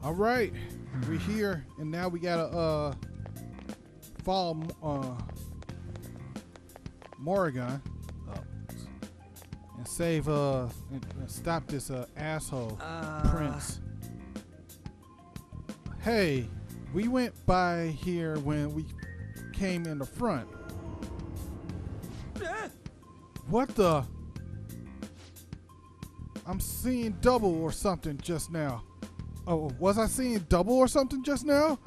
All right, we're here, and now we gotta follow Morrigan and save and stop this asshole Prince. Hey, we went by here when we came in the front. What the? I'm seeing double or something just now. Oh, was I seeing double or something just now?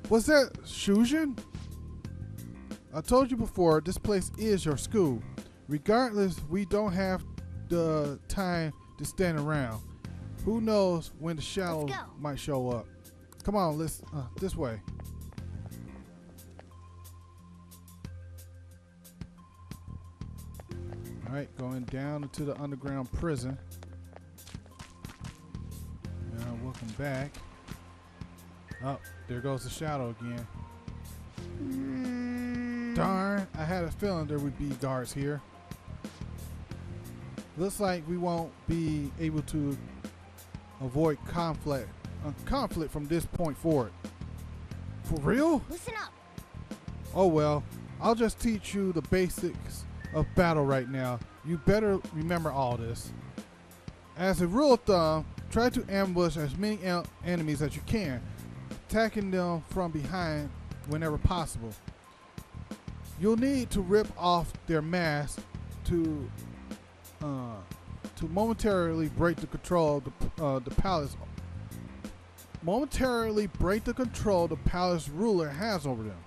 Was that Shujin? I told you before, this place is your school. Regardless, we don't have the time to stand around. Who knows when the shadows might show up. Come on, let's this way. All right, going down into the underground prison. Welcome back. Oh, there goes the shadow again. Darn, I had a feeling there would be guards here. Looks like we won't be able to avoid conflict from this point forward. For real? Listen up. Oh well, I'll just teach you the basics of battle right now. You better remember all this. As a rule of thumb, try to ambush as many enemies as you can, attacking them from behind whenever possible. You'll need to rip off their masks to momentarily break the control of the palace. Momentarily break the control the palace ruler has over them.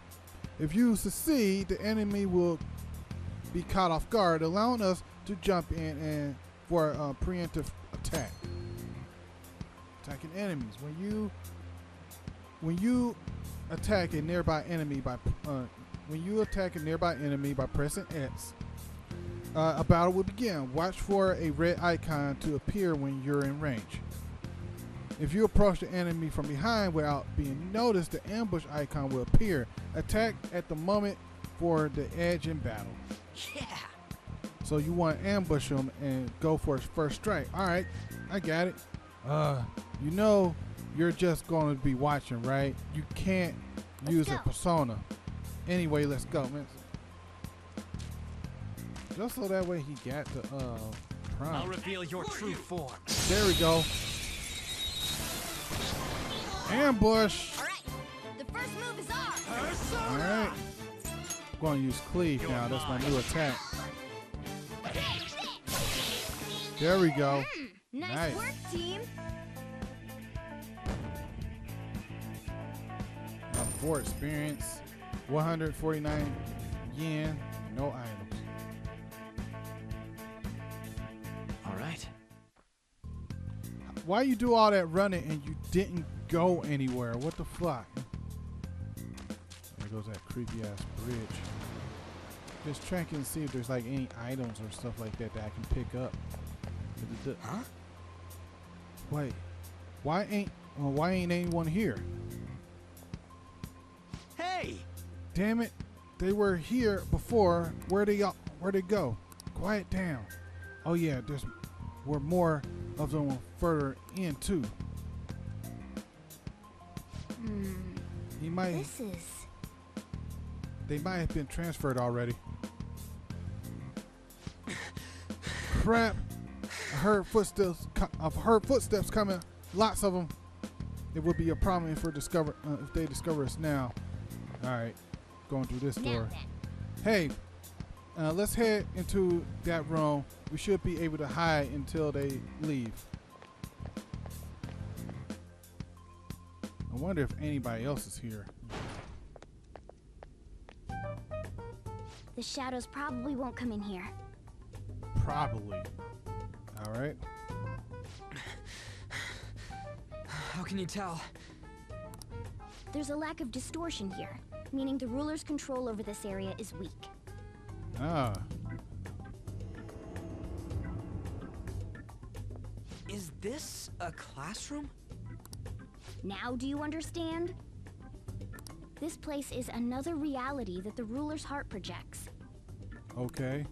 If you succeed, the enemy will be caught off guard, allowing us to jump in and for a preemptive attack. Attacking enemies. When you attack a nearby enemy by pressing X, a battle will begin. Watch for a red icon to appear when you're in range. If you approach the enemy from behind without being noticed, the ambush icon will appear. Attack at the moment for the edge in battle. Yeah. So you want to ambush him and go for his first strike. All right, I got it. You know, you're just going to be watching, right? You can't use a persona. Anyway, let's go, man. Just so that way he got the prime. I'll reveal your true form. There we go. Ambush. All right. The first move is ours. All right. I'm going to use cleave now. That's my new attack. There we go. Nice work, team. 4 experience, 149 yen, no items. All right. Why you do all that running and you didn't go anywhere? What the fuck? There goes that creepy ass bridge. Just checking to see if there's like any items or stuff like that that I can pick up. Huh? Wait, why ain't anyone here? Hey! Damn it! They were here before. Where'd they go? Quiet down. Oh yeah, were more of them further in too. He might. They might have been transferred already. Crap! I heard footsteps. I've heard footsteps coming. Lots of them. It would be a problem if they discover us now. All right, going through this door. Hey, let's head into that room. We should be able to hide until they leave. I wonder if anybody else is here. The shadows probably won't come in here. Probably. All right. How can you tell? There's a lack of distortion here, meaning the ruler's control over this area is weak. Ah. Is this a classroom? Now do you understand? This place is another reality that the ruler's heart projects. Okay.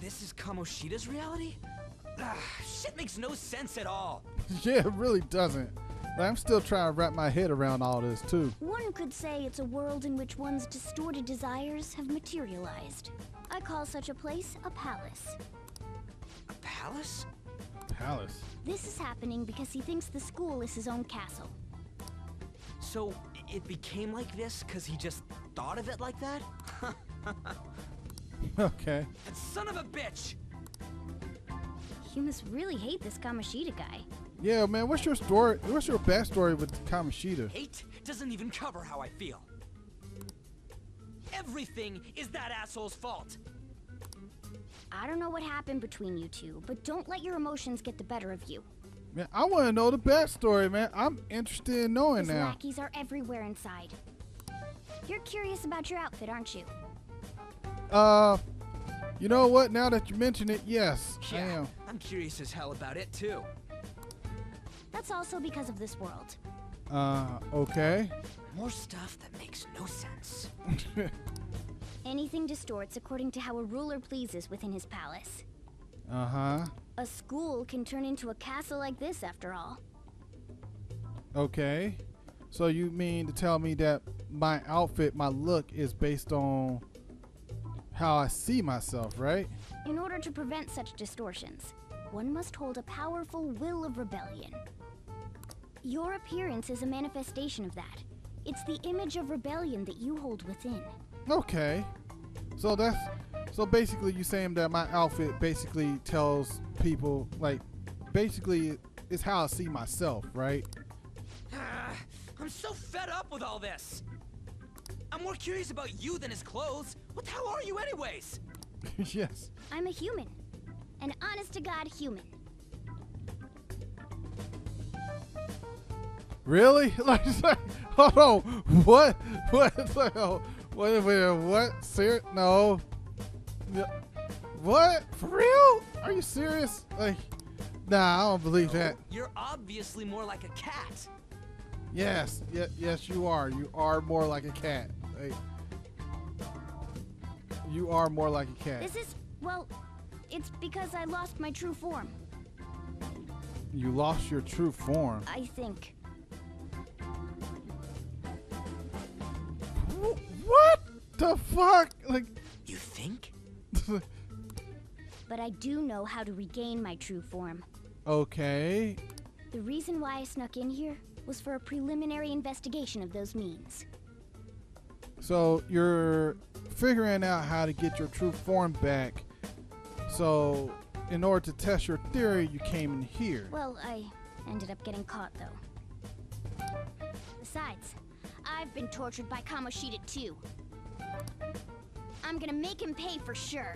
This is Kamoshida's reality? Shit makes no sense at all. Yeah, it really doesn't. I'm still trying to wrap my head around all this too. One could say it's a world in which one's distorted desires have materialized. I call such a place a palace. A palace? Palace. This is happening because he thinks the school is his own castle. So it became like this because he just thought of it like that? Okay. That son of a bitch! You must really hate this Kamoshida guy. Yeah, man. What's your story? What's your backstory with Kamoshida? Hate doesn't even cover how I feel. Everything is that asshole's fault. I don't know what happened between you two, but don't let your emotions get the better of you. Man, I want to know the backstory, man. I'm interested in knowing His now. lackeys are everywhere inside. You're curious about your outfit, aren't you? You know what? Now that you mention it, yes, I Yeah, am. I'm curious as hell about it too. That's also because of this world. Okay. More stuff that makes no sense. Anything distorts according to how a ruler pleases within his palace. Uh-huh. A school can turn into a castle like this, after all. Okay. So you mean to tell me that my outfit, my look, is based on how I see myself, right? In order to prevent such distortions, one must hold a powerful will of rebellion. Your appearance is a manifestation of that. It's the image of rebellion that you hold within. Okay. So basically you saying that my outfit basically tells people, like, basically it's how I see myself, right? I'm so fed up with all this. I'm more curious about you than his clothes. What the hell are you anyways? Yes. I'm a human. An honest-to-God human. Really? Like, hold on. What? What? Serious? No. Yeah. What? For real? Are you serious? Like, nah, I don't believe that. You're obviously more like a cat. Yes. Yes, you are. You are more like a cat. Like, you are more like a cat. This is, well, it's because I lost my true form, You lost your true form. I think. What the fuck? Like, You think? But I do know how to regain my true form. okay. The reason why I snuck in here was for a preliminary investigation of those means. So you're figuring out how to get your true form back. So in order to test your theory, you came in here. Well, I ended up getting caught, though. Besides, I've been tortured by Kamoshida, too. I'm gonna make him pay for sure.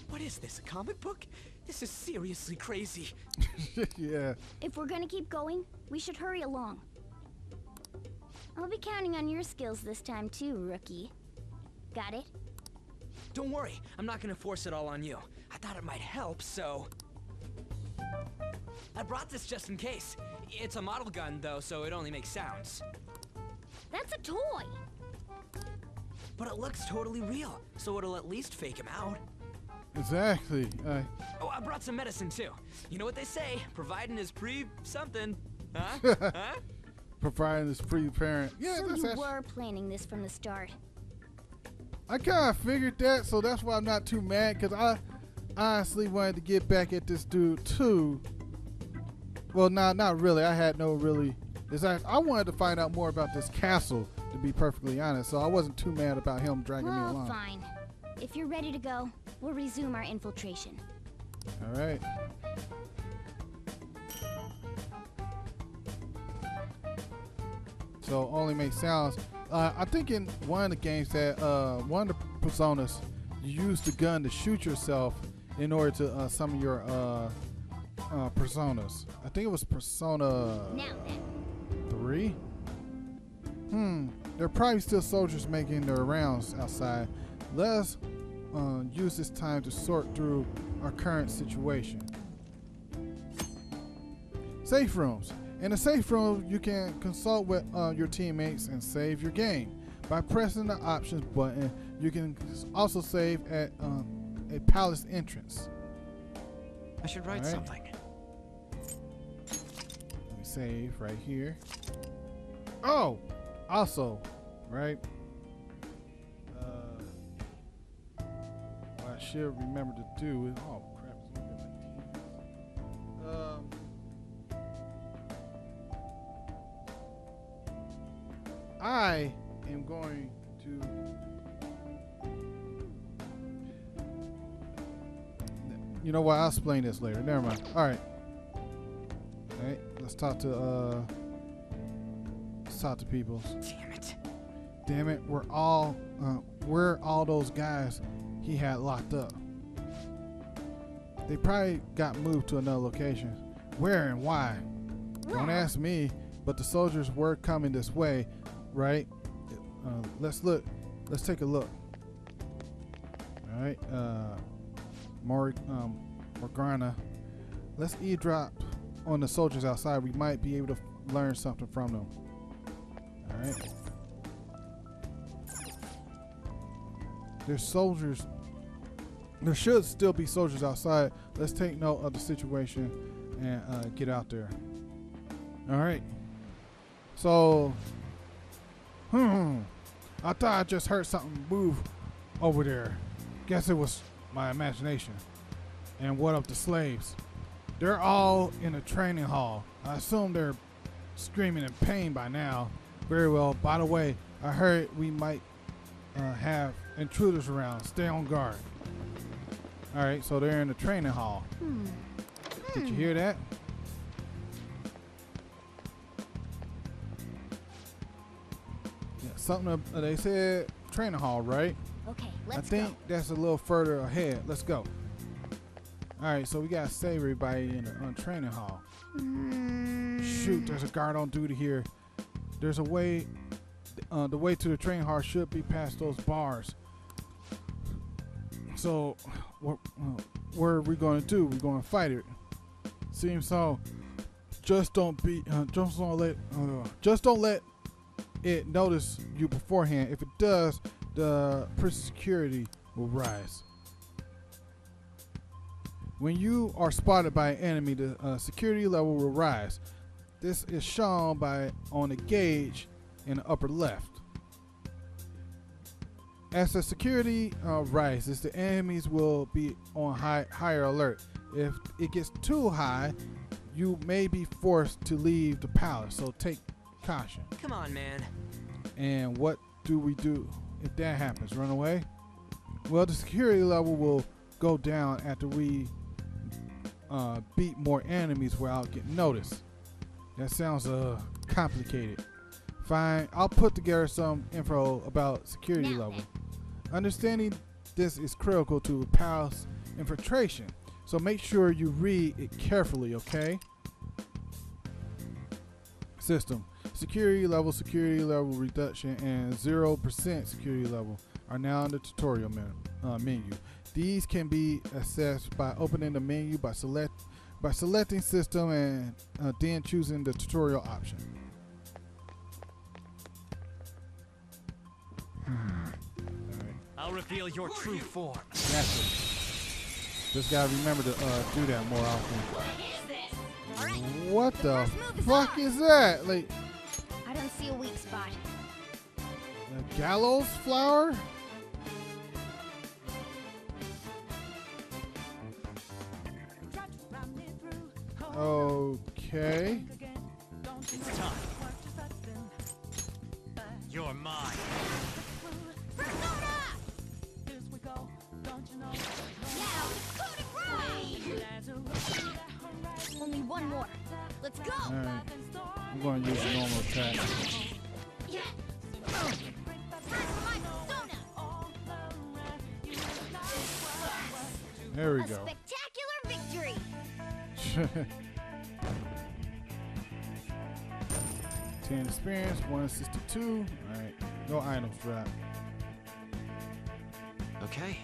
What is this, a comic book? This is seriously crazy. Yeah. If we're gonna keep going, we should hurry along. I'll be counting on your skills this time, too, rookie. Got it? Don't worry, I'm not gonna force it all on you. I thought it might help, so... I brought this just in case. It's a model gun, though, so it only makes sounds. That's a toy! But it looks totally real, so it'll at least fake him out. Exactly. Oh, I brought some medicine, too. You know what they say, providing is pre-something. Huh? Huh? Providing this pre-parent. Yeah, So that's you actually, were planning this from the start. I kind of figured that, so that's why I'm not too mad, because I honestly wanted to get back at this dude too. Well, not really. I had no really. I wanted to find out more about this castle, to be perfectly honest. So I wasn't too mad about him dragging me Well, along. fine. If you're ready to go, we'll resume our infiltration. All right. So only make sounds. I think in one of the games that one of the personas, you use the gun to shoot yourself in order to summon your personas. I think it was Persona Now then, 3. There are probably still soldiers making their rounds outside. Let us use this time to sort through our current situation. Safe rooms. In a safe room, you can consult with your teammates and save your game. By pressing the options button, you can also save at a palace entrance. I should write Alright. something. Let me save right here. Oh, also, right? What I should remember to do is, oh crap, it's only been like 10 minutes. I am going to. You know what? I'll explain this later. Never mind. All right. All right. Let's talk to people. Damn it. Damn it. We're all those guys he had locked up. They probably got moved to another location. Where and why? Don't ask me. But the soldiers were coming this way, right? Let's look. Let's take a look. All right. Morgana. Let's eavesdrop on the soldiers outside. We might be able to learn something from them. Alright. There's soldiers. There should still be soldiers outside. Let's take note of the situation and get out there. Alright. So, I thought I just heard something move over there. Guess it was my imagination. And what of the slaves? They're all in a training hall. I assume they're screaming in pain by now. Very well. By the way, I heard we might have intruders around. Stay on guard. All right, so they're in the training hall. Did you hear that? Yeah, something they said training hall, right? Okay, let's I think that's a little further ahead. Let's go. All right, so we got to save everybody in the training hall. Shoot, there's a guard on duty here. There's a way. The way to the training hall should be past those bars. So, what are we going to do? We're going to fight it. Seems so. Just don't let it notice you beforehand. If it does, the prison security will rise. When you are spotted by an enemy, the security level will rise. This is shown on the gauge in the upper left. As the security rises, the enemies will be on higher alert. If it gets too high, you may be forced to leave the palace, so take caution. Come on, man. And what do we do if that happens? Run away? Well, the security level will go down after we beat more enemies without getting noticed. That sounds complicated. Fine, I'll put together some info about security level. Understanding this is critical to palace infiltration, so make sure you read it carefully, okay? System. Security level reduction, and 0% security level are now in the tutorial menu. These can be accessed by opening the menu by selecting system and then choosing the tutorial option. I'll reveal your true form. Naturally. Just gotta remember to do that more often. What the fuck is that? Like, I don't see a weak spot. a gallows flower? Okay. It's time. You're mine. Only one more. Let's go. All right. I'm going to use a normal attack. There we A go. spectacular victory. 10 experience, 162. All right. No items drop. Okay.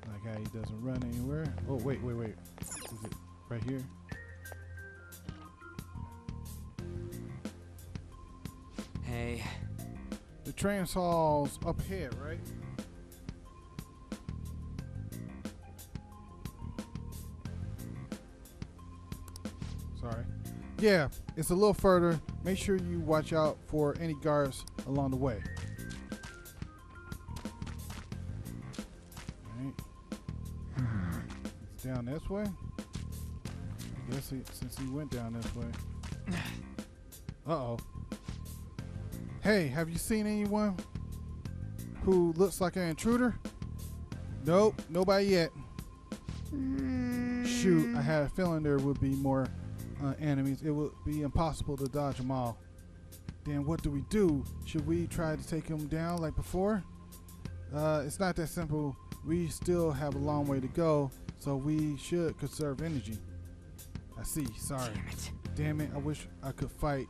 Like how he doesn't run anywhere. Oh, wait. Is it right here? Hey. The train hall's up ahead, right? Sorry. Yeah, it's a little further. Make sure you watch out for any guards along the way. Alright. It's down this way. I guess since he went down this way. Uh-oh. Hey, have you seen anyone who looks like an intruder? Nope, nobody yet. Shoot, I had a feeling there would be more enemies. It would be impossible to dodge them all. Then what do we do? Should we try to take them down like before? It's not that simple. We still have a long way to go, so we should conserve energy. I see, sorry. Damn it, I wish I could fight.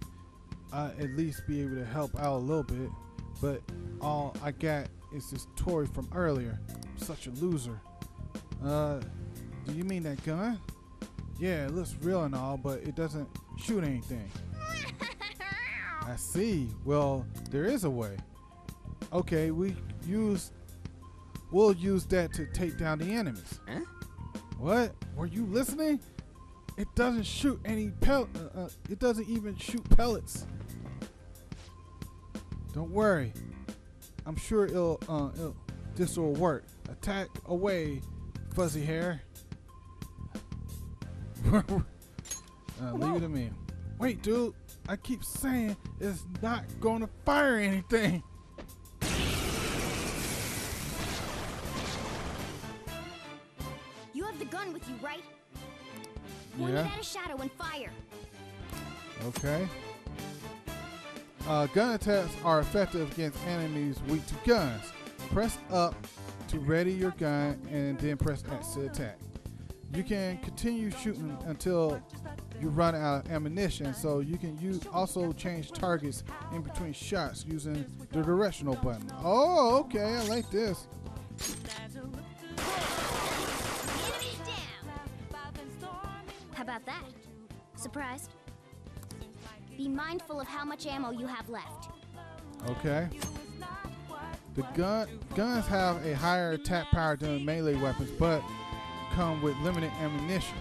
At least be able to help out a little bit, but all I got is this toy from earlier. I'm such a loser. Do you mean that gun? Yeah, it looks real and all, but it doesn't shoot anything. I see. Well, there is a way. Okay, we'll use that to take down the enemies. Huh? What? Were you listening? It doesn't shoot any it doesn't even shoot pellets. Don't worry. I'm sure this will work. Attack away, fuzzy hair. Leave it to me. Wait, dude. I keep saying it's not gonna fire anything. You have the gun with you, right? Point it at a shadow and fire. Okay. Gun attacks are effective against enemies weak to guns. Press up to ready your gun and then press X to attack. You can continue shooting until you run out of ammunition, so you can also change targets in between shots using the directional button. Oh, okay, I like this. Enemies down. How about that? Surprised? Be mindful of how much ammo you have left. Okay. The guns have a higher attack power than melee weapons, but come with limited ammunition.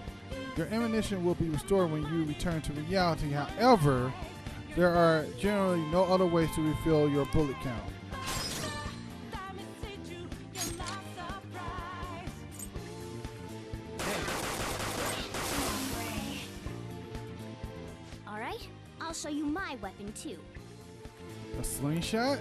Your ammunition will be restored when you return to reality. However, there are generally no other ways to refill your bullet count. All right, I'll show you my weapon too. A slingshot?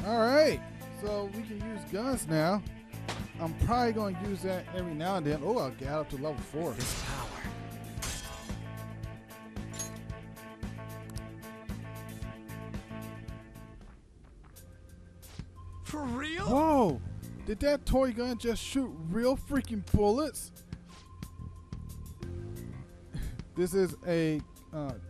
All right, so we can use guns now. I'm probably going to use that every now and then. Oh, I'll get up to level 4. This power. For real? Whoa! Did that toy gun just shoot real freaking bullets? This is a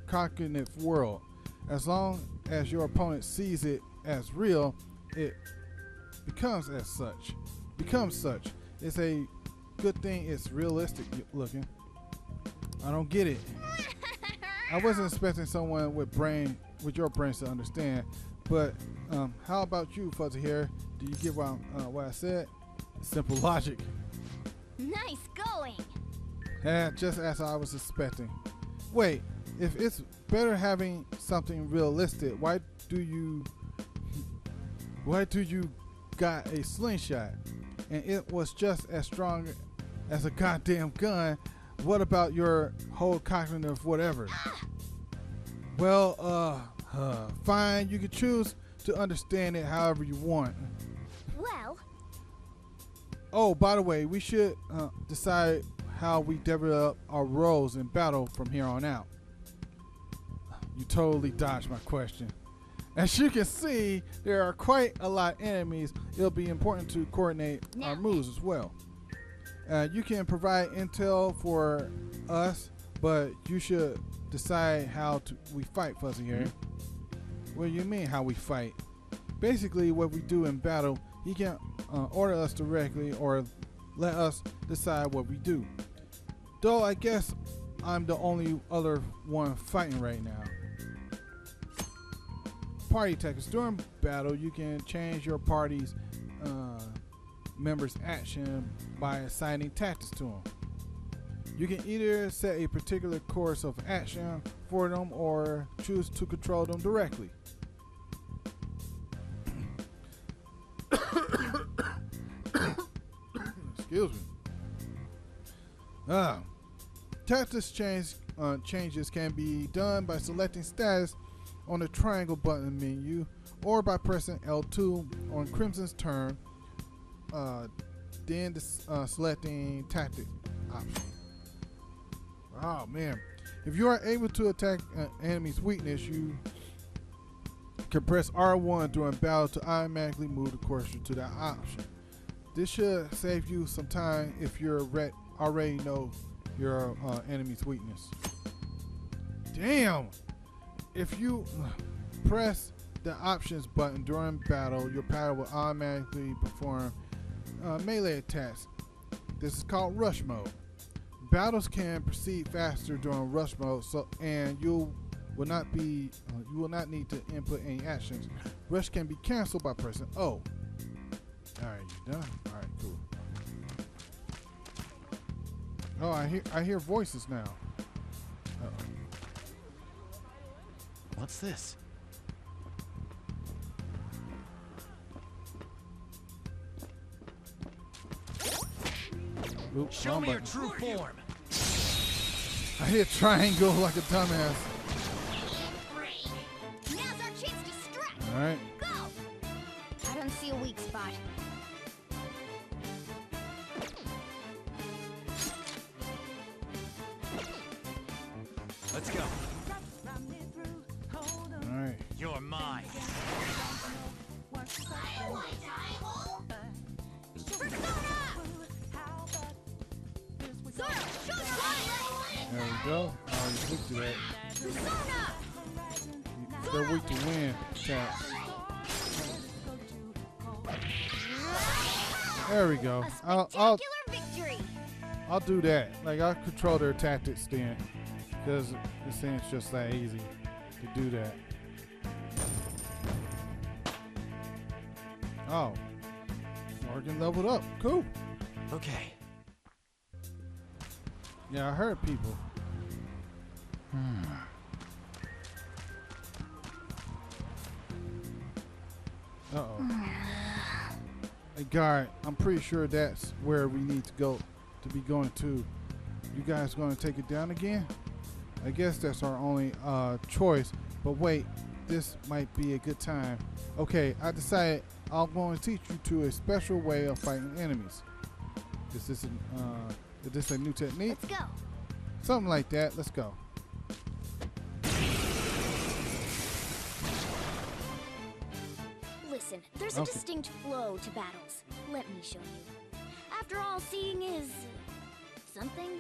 cognitive world. As long as your opponent sees it as real, it becomes as such. It's a good thing it's realistic looking. I don't get it. I wasn't expecting someone with your brains to understand. But how about you, fuzzy hair? Do you get what I said? Simple logic. Nice going. Yeah, just as I was expecting. Wait, if it's better having something realistic, why do you got a slingshot? And it was just as strong as a goddamn gun. What about your whole cognitive whatever? Well, fine, you can choose to understand it however you want. Well, oh, by the way, we should decide how we develop our roles in battle from here on out. You totally dodged my question. As you can see, there are quite a lot of enemies. It'll be important to coordinate our moves as well. You can provide intel for us, but you should decide how we fight, fuzzy hair. What do you mean how we fight? Basically, what we do in battle, he can order us directly or let us decide what we do. Though I guess I'm the only other one fighting right now. Party tactics. During battle, you can change your party's member's action by assigning tactics to them. You can either set a particular course of action for them or choose to control them directly. Excuse me. Tactics changes can be done by selecting status on the triangle button menu or by pressing L2 on Crimson's turn, then selecting tactic option. Oh man. If you are able to attack an enemy's weakness, you can press R1 during battle to automatically move the cursor to that option. This should save you some time if you already know your enemy's weakness. Damn! If you press the options button during battle, your pattern will automatically perform melee attacks. This is called rush mode. Battles can proceed faster during rush mode, and you will not need to input any actions. Rush can be canceled by pressing O. Alright, you done? Alright, cool. Oh, I hear voices now. Uh-oh. What's this? Oops, Show me your true form. I hit triangle like a dumbass. Now's our chance to strike. All right. Go. I don't see a weak spot. Let's go. All right. You're mine. There we go. Oh, you looked at that. They're weak to win. Tap. There we go. I'll do that. Like I'll control their tactics then, because it seems just that easy to do that. Oh, Morgan leveled up. Cool. Okay. Yeah, I heard people. Uh-oh. Hey, guard, I'm pretty sure that's where we need to go, to be going to. You guys going to take it down again? I guess that's our only choice. But wait, this might be a good time. Okay, I decided I'm going to teach you to a special way of fighting enemies. Is this a new technique? Let's go. Something like that. Let's go. Listen, there's a distinct flow to battles. Let me show you. After all, seeing is something.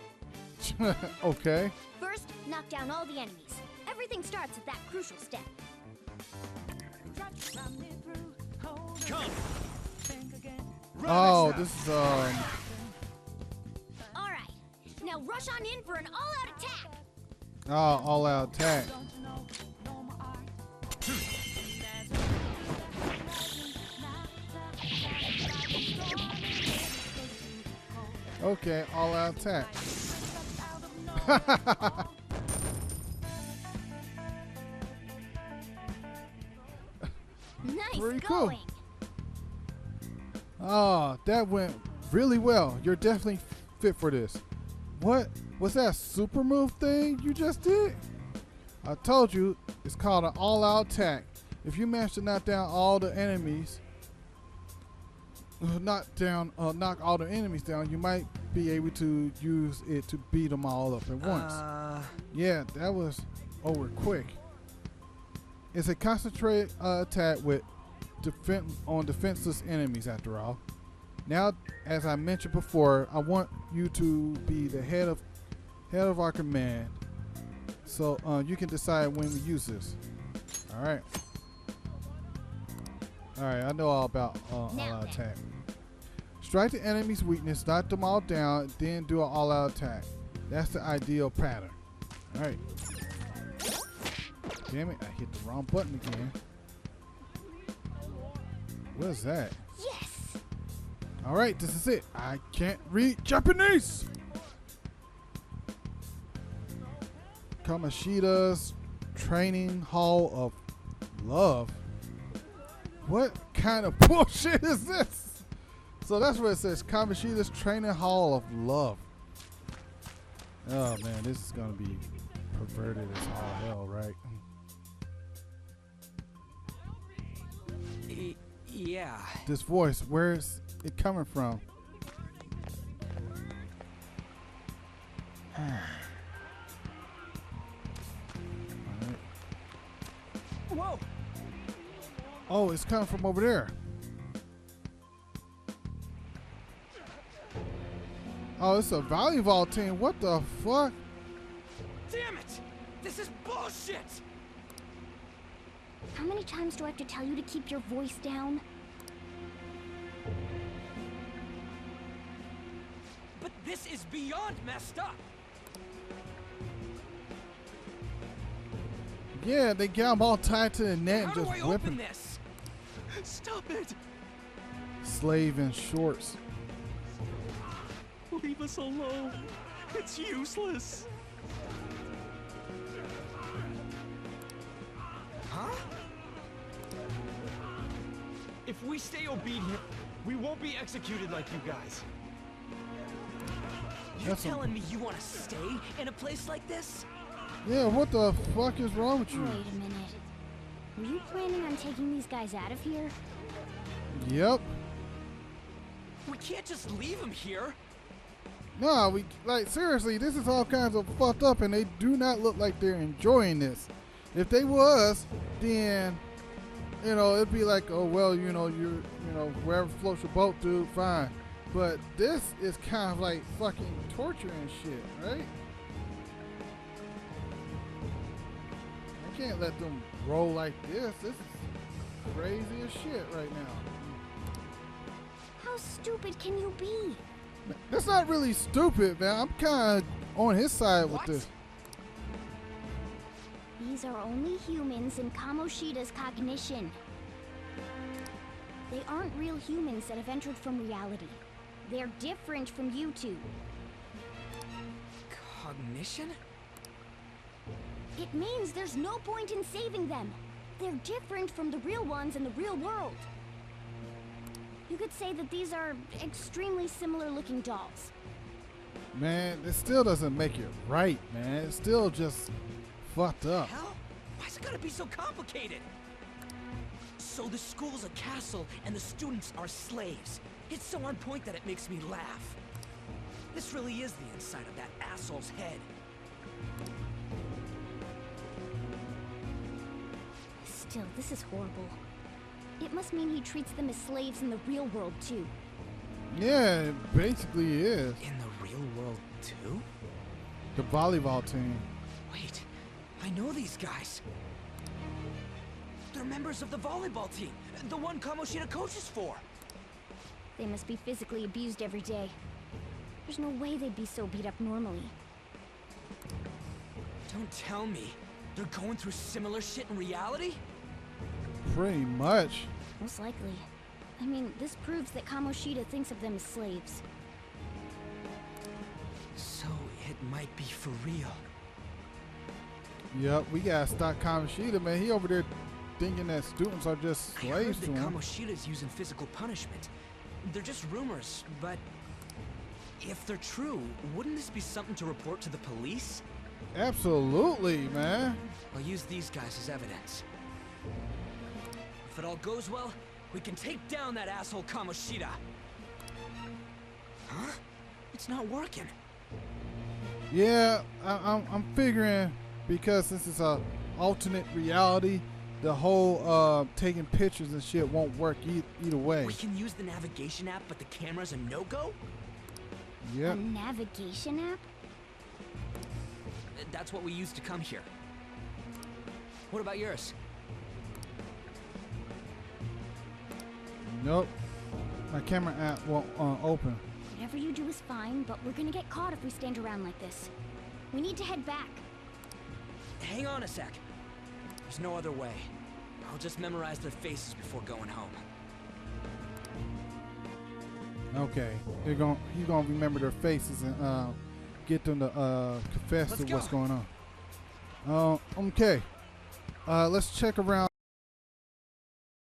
Okay. First, knock down all the enemies. Everything starts at that crucial step. Come. Oh, this is All right. Now rush on in for an all-out attack. all-out attack. Okay, all-out attack. Nice Very going. cool. Oh, that went really well. You're definitely fit for this. What was that super move thing you just did? I told you it's called an all-out attack. If you manage to knock down all the enemies, knock all the enemies down, you might be able to use it to beat them all up at once. Yeah, that was over quick. It's a concentrated attack with defenseless enemies, after all. Now, as I mentioned before, I want you to be the head of our command, so you can decide when to use this. All right. I know all about all-out attack. Strike the enemy's weakness, knock them all down, then do an all-out attack. That's the ideal pattern. All right. Damn it! I hit the wrong button again. What is that? Yes. All right, this is it. I can't read Japanese. Kamoshida's Training Hall of Love. What kind of bullshit is this? So that's what it says. Kamoshida's Training Hall of Love. Oh man, this is gonna be perverted as all hell, right? Yeah. This voice, where's it coming from? Whoa! Oh, it's coming from over there. Oh, it's a volleyball team. What the fuck? Damn it! This is bullshit! How many times do I have to tell you to keep your voice down? But this is beyond messed up! Yeah, they got them all tied to the net and How do just I whipping. open this? Stop it! Slave in shorts. Leave us alone. It's useless. Huh? If we stay obedient, we won't be executed like you guys. You That's telling me you want to stay in a place like this? Yeah, what the fuck is wrong with you? Wait a minute. Were you planning on taking these guys out of here? Yep. We can't just leave him here. No, we like seriously, this is all kinds of fucked up and they do not look like they're enjoying this. If they was, then you know, it'd be like, oh well, you know, wherever floats your boat, dude, fine. But this is kind of like fucking torture and shit, right? I can't let them roll like this. This is crazy as shit right now. How stupid can you be? That's not really stupid, man. I'm kind of on his side What? with this. These are only humans in Kamoshida's cognition. They aren't real humans that have entered from reality. They're different from you two. Cognition? It means there's no point in saving them. They're different from the real ones in the real world. You could say that these are extremely similar looking dolls. Man, it still doesn't make it right, man. It's still just fucked up. Hell? Why's it gotta be so complicated? So the school's a castle and the students are slaves. It's so on point that it makes me laugh. This really is the inside of that asshole's head. Still, this is horrible. It must mean he treats them as slaves in the real world, too. Yeah, it basically is. In the real world, too? The volleyball team. Wait, I know these guys. They're members of the volleyball team, the one Kamoshida coaches for. They must be physically abused every day. There's no way they'd be so beat up normally. Don't tell me they're going through similar shit in reality? Pretty much. Most likely. I mean, this proves that Kamoshida thinks of them as slaves. So it might be for real. Yep, we gotta stop Kamoshida, man. He over there thinking that students are just I heard slaves that to him. Kamoshida's using physical punishment. They're just rumors, but if they're true, wouldn't this be something to report to the police? Absolutely, man. I'll use these guys as evidence. If it all goes well, we can take down that asshole Kamoshida. Huh? It's not working. Yeah, I'm figuring because this is a alternate reality, the whole taking pictures and shit won't work either way. We can use the navigation app, but the camera's a no-go? A Yep. navigation app? That's what we use to come here. What about yours? Nope. My camera app won't open. Whatever you do is fine, but we're gonna get caught if we stand around like this. We need to head back. Hang on a sec. There's no other way. I'll just memorize their faces before going home. Okay, he's gonna remember their faces and get them to confess Let's to what's go. going on. Okay, let's check around.